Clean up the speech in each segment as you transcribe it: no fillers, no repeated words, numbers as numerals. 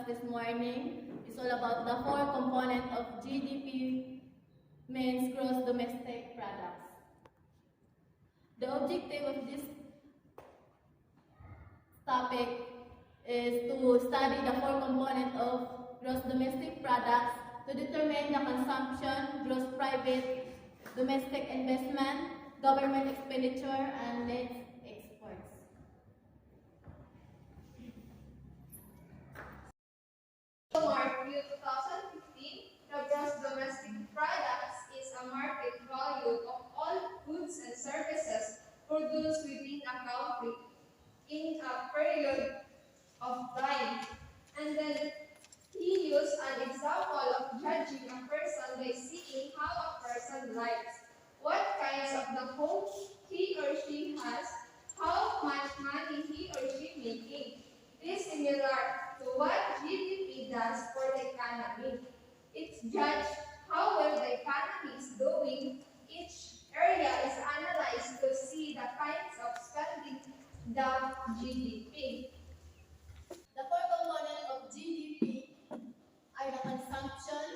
this morning is all about the four components of GDP, means gross domestic products. The objective of this topic is to study the four components of gross domestic products to determine the consumption, gross private domestic investment, government expenditure, and net exports. Mark View 2015, the gross domestic products is a market value of all goods and services produced within a country in a period of time. And then he used an example of judging a person by seeing how a person lives, what kinds of the home he or she has, how much money he or she making. This is similar to what GDP does for the economy. It's judged how well the economy is doing. Each area is analyzed to see the kinds of spending the GDP. The four components of GDP are the consumption,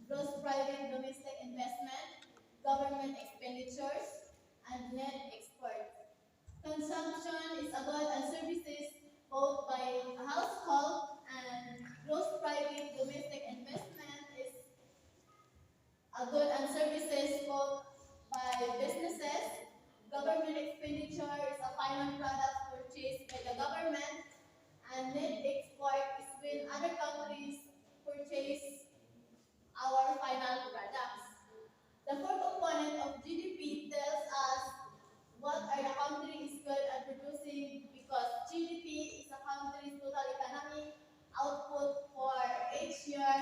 gross private domestic investment, government expenditures, and net exports. Consumption is a good and services both by a household, and gross private domestic investment is a good and services both by businesses. Government expenditure is a final product purchased by the government, and net export is when other countries purchase our final products. The fourth component of GDP tells us what are the country is good at producing, because GDP is a country's total economic output for each year.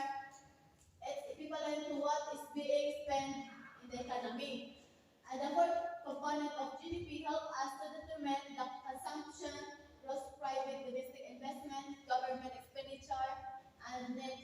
It's equivalent to what is being spent in the economy. And the fourth component of GDP help us to determine the consumption, gross private domestic investment, government expenditure, and net